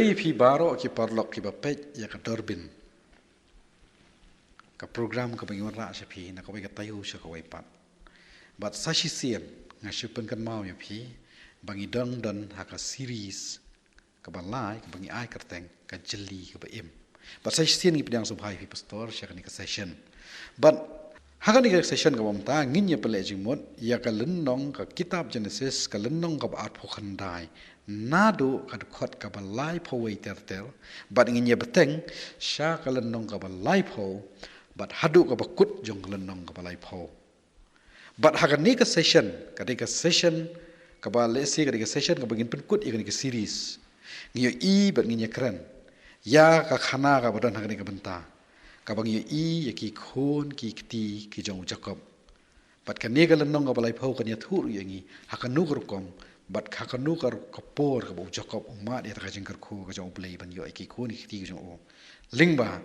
Rei pi baro ki parlok ki bapet ya ka dorbin. Ka program ka bagi warna sya pi na ka bagi tayu sya ka waipat. But sashi sian ngasupen kan mau ya pi bangi dong dan haka series ka balai ka bangi ai kerteng ka jeli ka baim. But sashi sian ngi pedang subhai pi pastor sya ka ni ka session. But haka ni ka session ka bamta ngin ya pele jimot ya ka lennong ka kitab Genesis ka lennong ka baat phokhandai. Nado kad khot ka balai pho wei ter but ngin ye beteng sha ka lennong ka balai pho but hadu ka bakut jong lennong ka balai pho but hagani ka session ka ba lesi ka session ka bagin penkut ikani ka series ngiyo I but ngin ye kren ya ka khana ka badan hagani ka benta ka bang ye I ye ki khon ki kti ki jong jakob but ka ne ka lennong ka balai pho ka ne thur ye ngi hakanu rukom but kakanu kar kapor ka Jacob umat ya takajing karku ka jong play ban yo iki ko ni ti jong o lingba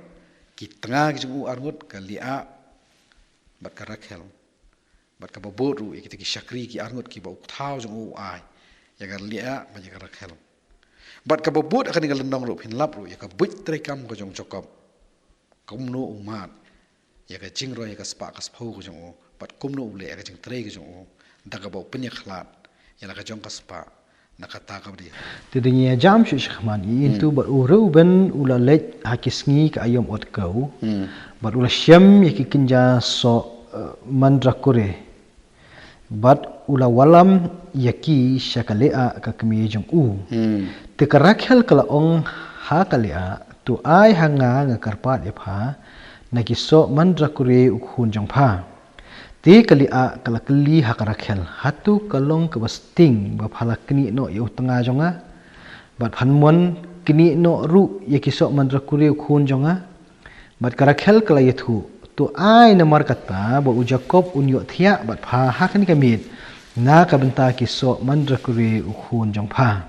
ki tanga ki jong arngut ka lia but ka Rakhel but ka boboru iki ki shakri ki arngut ki ba thau jong o ai ya ka lia ba ya ka Rakhel but ka bobot akan ngal ndong ru phin lap ru ya ka buit tre kam ka jong Jacob kumno umat ya ka jingro ya ka spa ka spho ka jong o but kumno ule ka jing tre ka jong o daga ba penya khlat yang nak jong kaspa nak kata kau dia. Tidinya jam syushman itu beruru ben ulalet hakisngi ke ayam ot kau. Berula syam yaki kinja so mandrakure. Bad ula walam yaki syakalea ke kemi jong u. Tekarakhel kala ong ha kalea tu ai hanga ngakarpat yapha nakiso mandrakure ukhun jong pha. Ti kali a kala kali hakarakhel hatu kalong ke basting baphala kini no yu tengah jonga bat hanmon kini no ru ye kisok mandrakuri khun jonga bat karakhel kala yethu tu ai namar kata ba Jacob unyo thia bat pha hakani kamit na ka benta kisok mandrakuri khun jong pha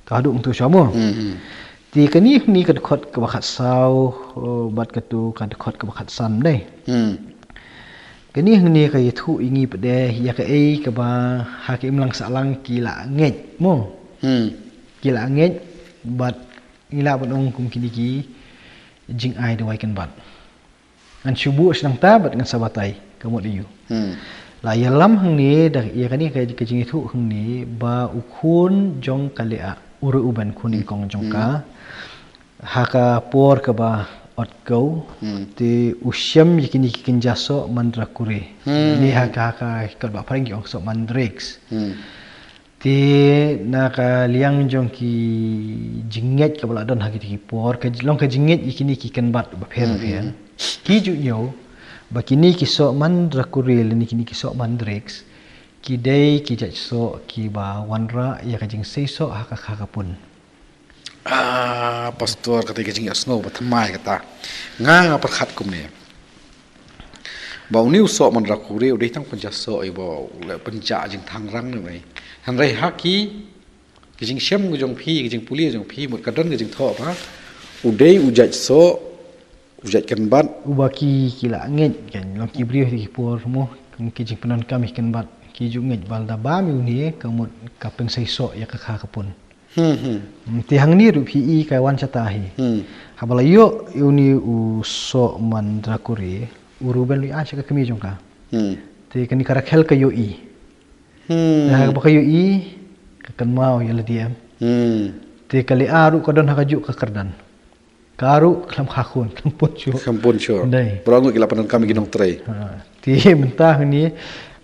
ka hadu untuk syamo ti kani ni kad khot ka bakhat sau bat katu kad khot ka bakhat sam dei kini hngni ka yethu ingi pede ya ka ei ka ba hakim lang salang kila nget mo kila nget bat ila bonong kum kini ki jing ai de waiken bat an shubu sedang ta bat ngan sabatai kamot diu la yalam hngni dak ya kani ka jing yethu hngni ba ukhun jong kalea uru uban kuning kong jongka haka por ka ba ot kau ti usyam yakini kikin jaso mandrakure ni haka kal ba paring yong so mandrex ti naka liang jong ki jinget ka bala don haki ki por ka long ka jinget yakini kikan bat ba pher ki ju nyo ba kini ki so mandrakure ni kini ki so mandrex ki dei ki jaj so ki ba wanra ya ka jing sei so haka pun pastor kata kecing asno batmai kata nga perkhat kum ni bau ni usok mandrakure udai tang penjaso ai bau le penja jing thangrang ni mai han rai haki kecing syam jong phi kecing puli jong phi mut kadon kecing tho ba udai ujaj so ujaj kan bat ubaki kila nget kan long ki brio ki por mo kecing penon kami kan bat ki ju nget balda ba mi ni kamut kapeng sai so ya ka kapun ti hang ni ru pi kai wan chatahi habala yo uni uso mandrakure uruben li acha ka kemi jongka ti kani karakhel ka yo I ha ba ka yo I ka kan mau ya ladiam ti kali aru ka don ha ka ju ka kardan karu klam khakun kampun sure dai berangu kila panan kami ginong tray ti mentah ni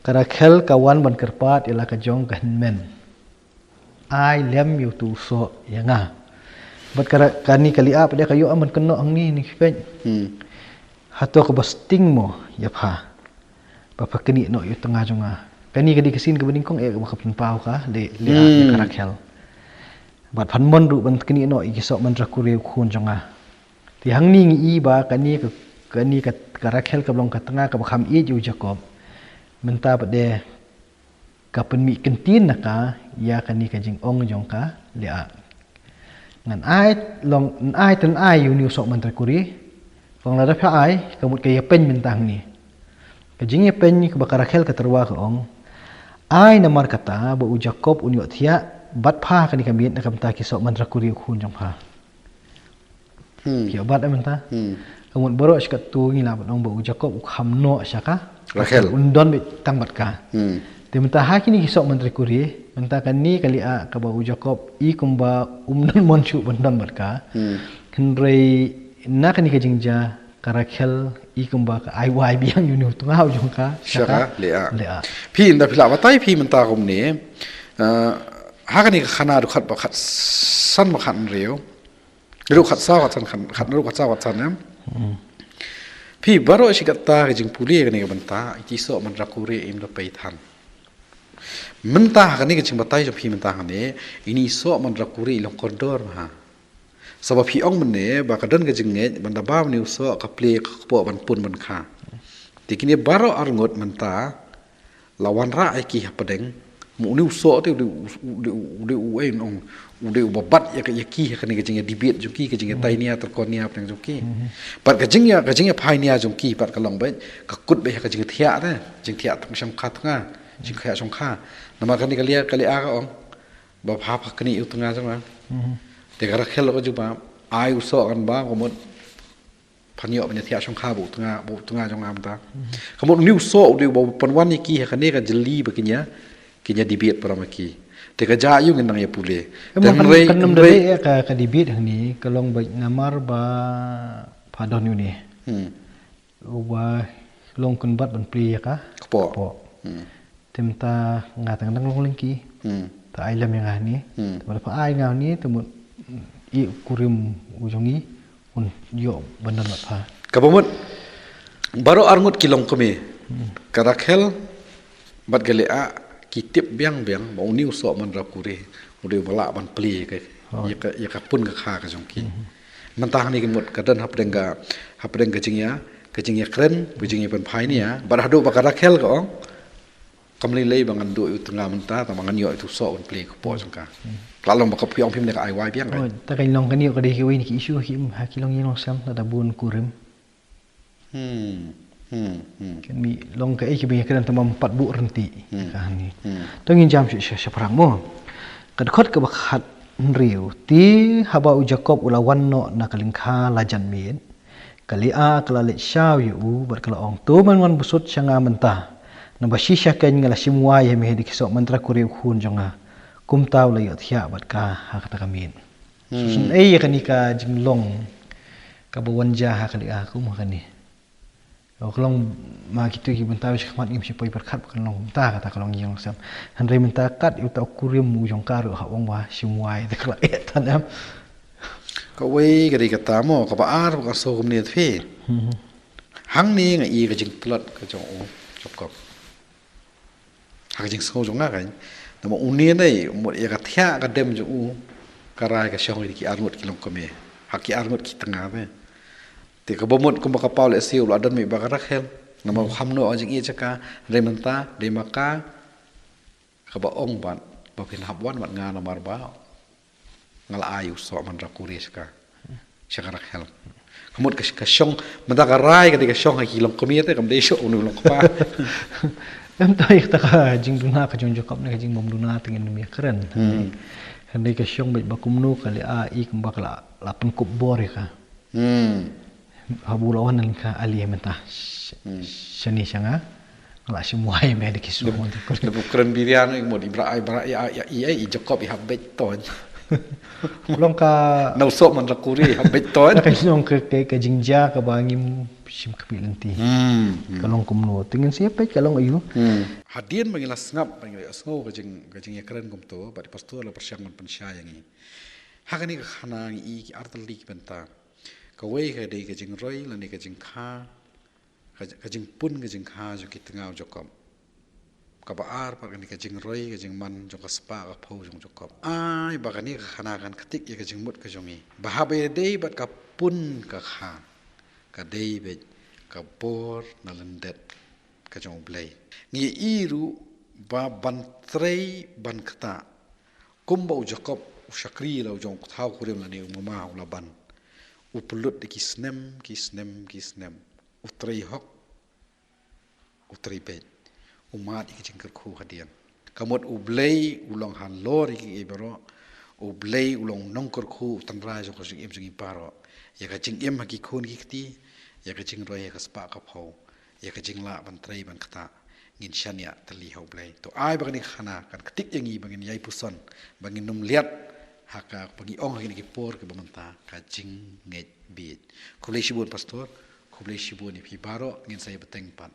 karakhel kawan ban kerpat ila ka jong kan men ai lem yu tu so yanga bat kani kali ap dia kayo aman keno ang ni pen hato ko basting mo ya pha papa kini no yu tengah jonga kani kadi kesin ke bening kong e ka pen pau ka le karakhel bat phanmon ru ban kini no i so mandrakure khun jonga ti hang ni ngi ba kani ka karakhel ka blong ka tengah ka bakham I ju Jacob menta pade kapen mi kentin naka ya kani ka jing ong jong ka lia ngan ai ten ai yu ni sok mandrakuri Kong lada pha ai kamut ka yapen mentang ni ka jing yapen ni ka bakarakhel ka terwa ka ong ai namar kata ba Jacob unyo thia bat pha kan ikamit na kamta kisok mantra kuri khun jong pha kio bat amenta kamun boro skat tu ngila batong ba Jacob khamno syaka Rachel undon be tang bat ka tementa ha kini kisok mantra kuri menta kan ni kali a ka ba Jacob I kumba umdan monchu bandam bat ka henrei na kan ka jingja ka Rachel I kumba ka ai wai biang yunu tunga jong ka syaka lea phi inda phila watai phi menta kum ni ha kan ni khana du khat ba khat san ba khat reu ru khat sa khat san khat ru khat sa khat san phi baro sikata ka jing puli ka ni ka banta iti so man rakure im da pai than menta ka ni ka jing batai jo phi menta ka ni ini so man rakure long kondor ha saba phi ong man ne ba ka dan ka jing nge banda ba ni so ka ple ka po ban pun ban kha tikini baro arngot menta lawan ra ai ki ha padeng mu ni so te de ai ong de babat ya ki ka ni ka jing debate jo ki ka jing tai nia ter kon nia peng jo ki par ka jing ya phai nia jo ki par ka long ba ka kut ba ka jing thia ta jing thia tang sam khat nga jing khaya song kha nama ka ni ka lia ka lia ka ong ba pha pha ka ni u tunga jang ma te ka rakhel ko ju ba ai u so kan ba ko mo phanyo ba thia song kha bu tunga jong am ta ka mo ni so de ba pan wan ni ki ka ni ka jeli ba kinya debate para ma ki te ka ja yu nang ya pule dan rei kan nam dei ka debit hang ni kalong ba ngamar ba phadon yu ni wa long kun bat ban pli ya ka po temta ngatang nang long lingki ta ai lam yang ni ta pa ai ngau ni tu I kurim ujongi un yo banan ma pha ka bomot baro arngut kilong kome ka rakhel bat gele a kitip biang ba uniu so man rakure ude bala ban pli ke ya ka pun ka kha ka jongki man ta ni kemut ka dan hapdeng ka jingya kren bu jingya pan phai ni ya bar hadu ba ka rakhel ka ong kamli lei bangan du u tanga man ta mangan yo tu so un pli ko po jongka lalong ba ka pyong phim ne ka ai wai biang ka ta kai long kan yo ka de ki wi ni ki issue hi ha ki long yin long sam ta bun kurim kan mi long ka ki bi kan tamam pat bu renti ka ni tongin jam shi parang mo kad khot ka bakhat riu ti haba u Jacob ulawan no na kalingkha lajan min kali a kala le shaw yu bar kala ong to man wan busut syanga menta na basisha kan ngala simwa ye me dik so mantra kuriu khun jonga kum taw la yot hia bat ka ha kata kamin sun ei kan ni ka jinglong ka bawanja ha kali a kum kan ni kalau ma kitu ki bentaw shi khamat im shi poi berkhat kan long ta kata kalong yang sam han rei menta kat yu ta kurim mu jong ka ru ha wong wa simwai de kala et tan am ka wei ka ri ka ta mo ka ba ar ka so kum ni the hang ni nga I ka jing plot ka jo chop kop ha ka jing so jong nga kan na mo unie nei mo ya ka thia ka dem jo u ka rai ka shong ki arngot ki long ko me ha ki arngot ki tanga be te ka bomot ko maka paul siu la dan mi ba ka rakhel na mo khamno ajing I chaka rementa de maka ka ba ong ban ba pin habwan mat nga na mar ba ngala ayu so man rakuri ska syaka rakhel kamut ka shong mata ka rai ka shong ha ki long ko mi te kam de sho unu long pa em tai ta ka jing duna ka jong Jacob ne ka jing bom duna tingin mi keren kan dei ka shong ba kumnu kali a I kumba kala la pen kup bor ka habu lawan nan ka ali menta shani shanga ala semua ai me de kisu mon de bukren birian mo di bra ai Jacob I habet ton long ka nau so man rakuri habet ton ka long ka jingja ka bangim sim kapilenti kalong kumno tingin siapa kalong ayu hadian mangilas ngap mangilas ngo ka jing ekran kum to ba pastor la persyang pensya yangi hakani ka khana I ki artali ki benta ka wei ka dei ka jing roi la ni ka jing kha ka jing pun ka jing kha jo ki tengau Jacob ka ba ar pa ka ni ka jing roi ka jing man jo ka spa ka phau jong Jacob ai ba ka ni ka khana kan khatik ya ka jing mut ka jongi ba ha be dei bat ka pun ka kha ka dei be ka bor na landet ka jong blai ni iru ba ban trei ban khata kumba Jacob shakri la jong thau kurim la ni mama la ban upulut ki snem utrei hok utrei bet umat ki jingkar khu hadian kamot ublei ulong halor iki ibaro ublei ulong nongkor khu tanra jo khosing em jing paro ya ka jing em haki khun ki kti ya ka jing roi ka spa ka phau ya ka jing la ban trei ban khata ngin shania tali ho blei to ai bagani khana kan ktik yangi bangin yai puson bangin num liat haka bagi ong haki ki por ke bamanta ka jing nget bit khulei shibun pastor khulei shibun ni phi baro ngin sai beteng pan